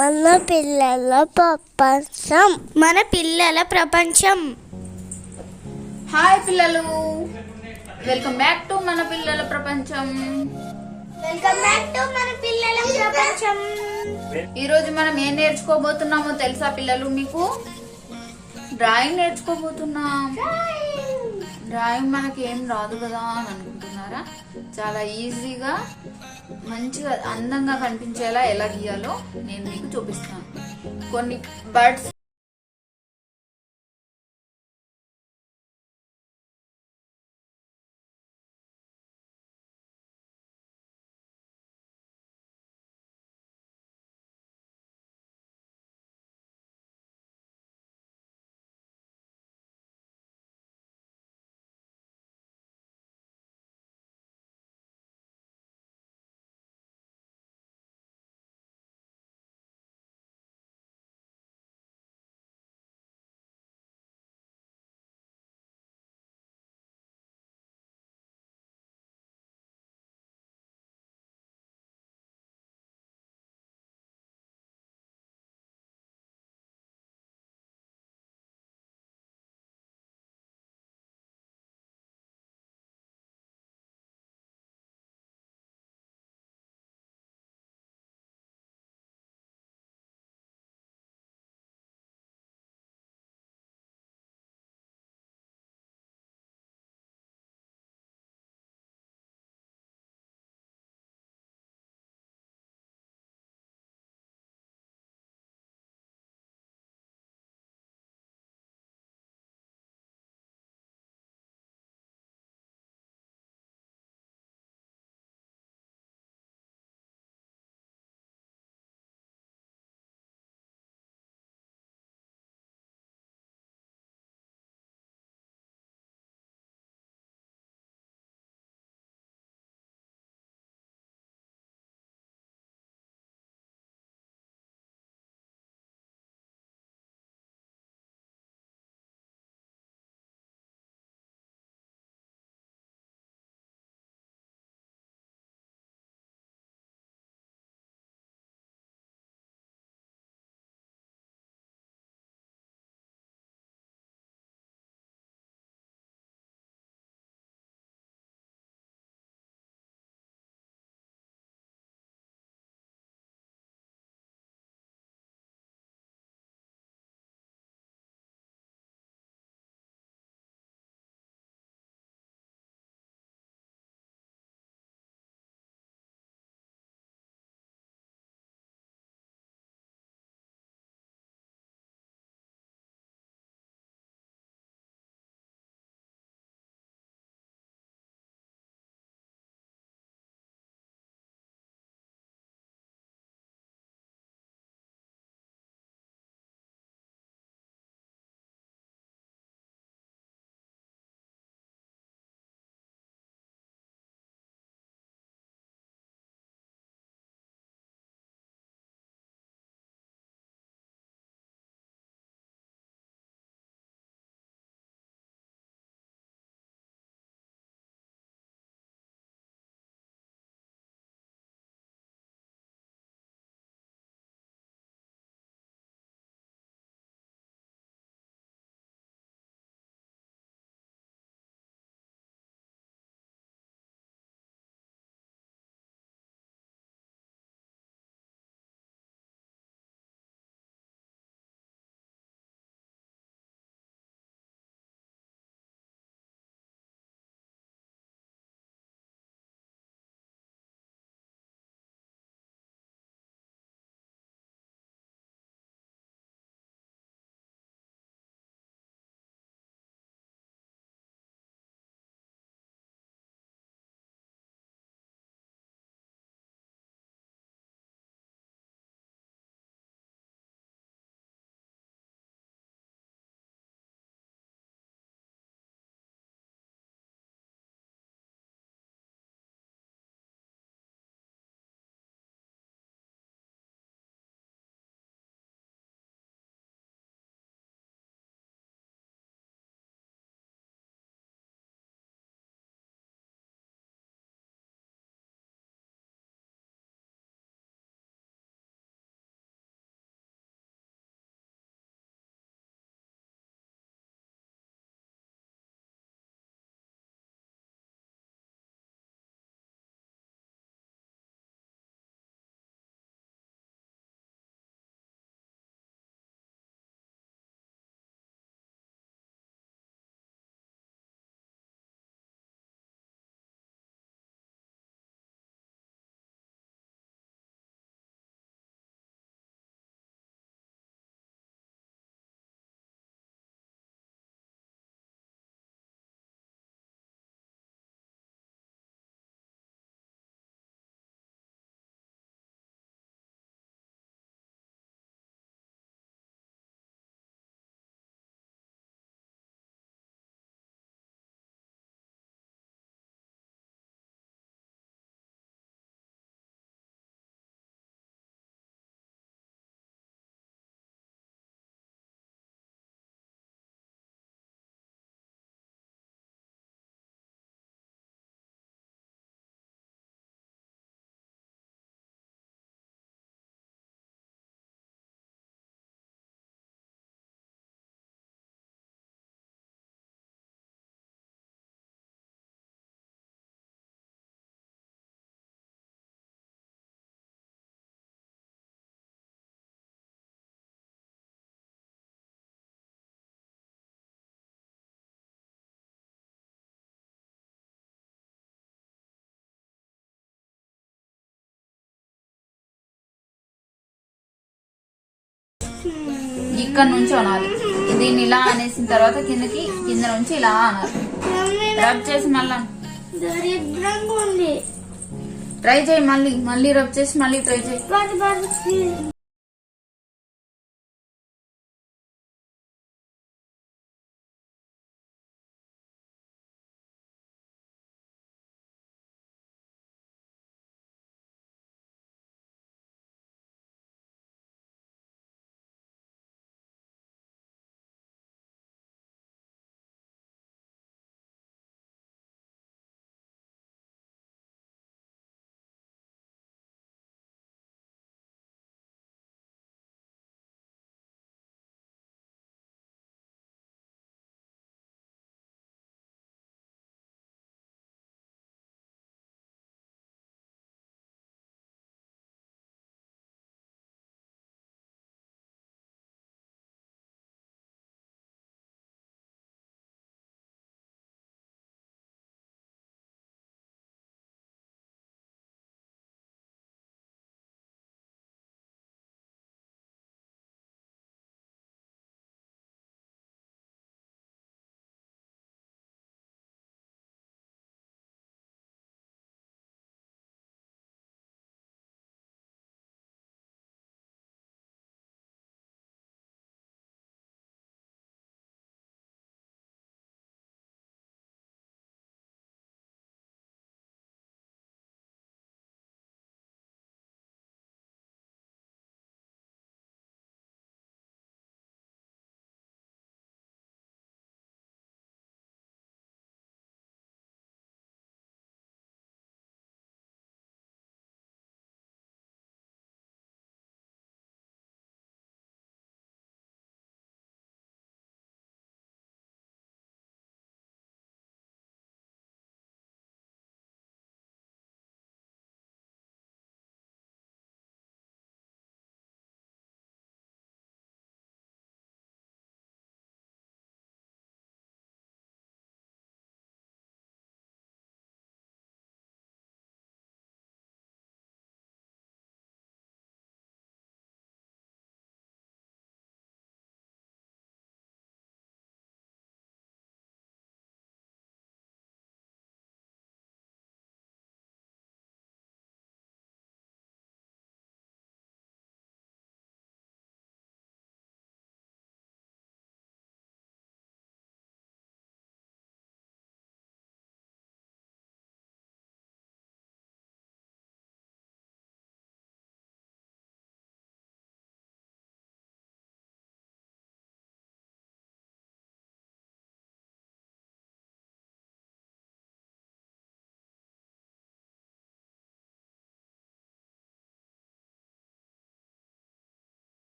మన పిల్లల ప్రపంచం. మన పిల్లల ప్రపంచం. హాయ్ పిల్లలు, వెల్కమ్ బ్యాక్ టు మన పిల్లల ప్రపంచం. వెల్కమ్ బ్యాక్ టు మన పిల్లల ప్రపంచం. ఈ రోజు మనం ఏం నేర్చుకోబోతున్నామో తెలుసా పిల్లలు? మీకు డ్రాయింగ్ నేర్చుకోబోతున్నాం. డ్రాయింగ్ మనకి ఏం రాదు కదా అని అనుకుంటున్నారా? చాలా ఈజీగా మంచిగా అందంగా కనిపించేలా ఎలా గీయాలో నేను మీకు చూపిస్తాను. కొన్ని బర్డ్స్ ఇక్కడ నుంచి అనాలి. దీన్ని ఇలా అనేసిన తర్వాత కింద నుంచి ఇలా అనాలి. రబ్ చేసి మళ్ళా ట్రై చేయి. మళ్ళీ రబ్ చేసి మళ్ళీ ట్రై చేయి.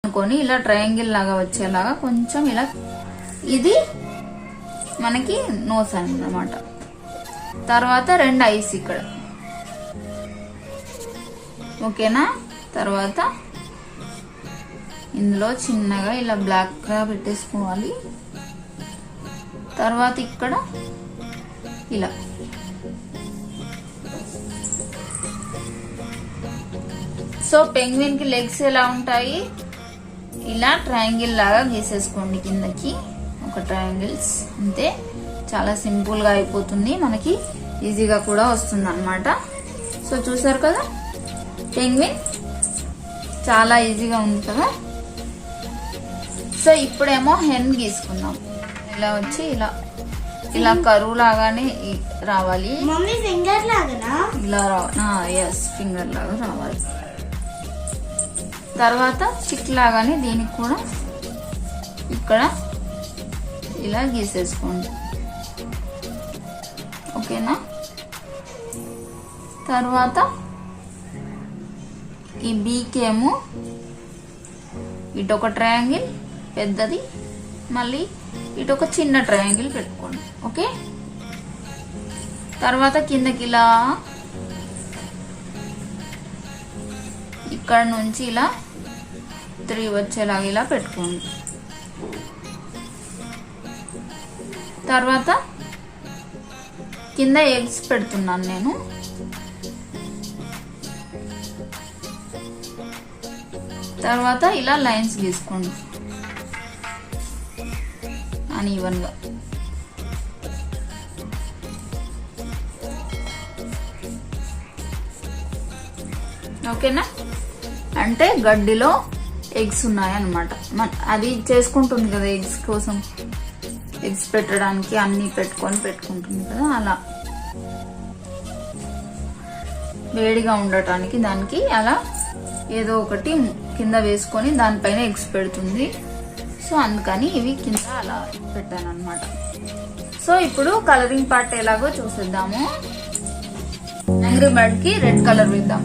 అనుకొని ఇలా ట్రయాంగిల్ లాగా వచ్చేలాగా కొంచెం ఇలా, ఇది మనకి నోస్ అన్నమాట. తర్వాత 2 ఐస్ ఇక్కడ, ఓకేనా. తర్వాత ఇందులో చిన్నగా ఇలా బ్లాక్ గా పెట్టేసుకోవాలి. తర్వాత ఇక్కడ ఇలా సో పెంగ్విన్ కి లెగ్స్ ఎలా ఉంటాయి, ఇలా ట్రయాంగిల్ లాగా గీసేసుకోండి. కిందకి ఒక ట్రయాంగిల్స్, అంతే. చాలా సింపుల్ గా అయిపోతుంది, మనకి ఈజీగా కూడా వస్తుంది అన్నమాట. సో చూసారు కదా, పెంగ్విన్ చాలా ఈజీగా ఉంది కదా. సో ఇప్పుడేమో హెన్ గీసుకుందాం. ఇలా వచ్చి ఇలా కరువు లాగానే రావాలి. ఫింగర్ లాగా ఇలా ఎస్, ఫింగర్ లాగా రావాలి. తర్వాత చిక్ లాగానే దీనికి కూడా ఇక్కడ ఇలా గీసేసుకోండి, ఓకేనా. తర్వాత ఈ బీకేమో ఇటు ఒక ట్రయాంగిల్ పెద్దది, మళ్ళీ ఇటు ఒక చిన్న ట్రయాంగిల్ పెట్టుకోండి, ఓకే. తర్వాత కిందకి ఇలా ఇక్కడ నుంచి ఇలా 3 వచ్చేలాగా ఇలా పెట్టుకోండి. తర్వాత కింద ఎగ్స్ పెడుతున్నాను నేను. తర్వాత ఇలా లైన్స్ గీసుకోండి అన్ఈవెన్ గా. ఓకేనా? అంటే గడ్డిలో ఎగ్స్ ఉన్నాయన్నమాట. అది చేసుకుంటుంది కదా ఎగ్స్ కోసం, ఎగ్స్ పెట్టడానికి అన్ని పెట్టుకుంటుంది కదా, అలా వేడిగా ఉండటానికి దానికి అలా ఏదో ఒకటి కింద వేసుకొని దానిపైన ఎగ్స్ పెడుతుంది. సో అందుకని ఇవి కింద అలా పెట్టాను అనమాట. సో ఇప్పుడు కలరింగ్ పార్ట్ ఎలాగో చూసేద్దాము. యాంగ్రీ బర్డ్ కి రెడ్ కలర్ వేద్దాం.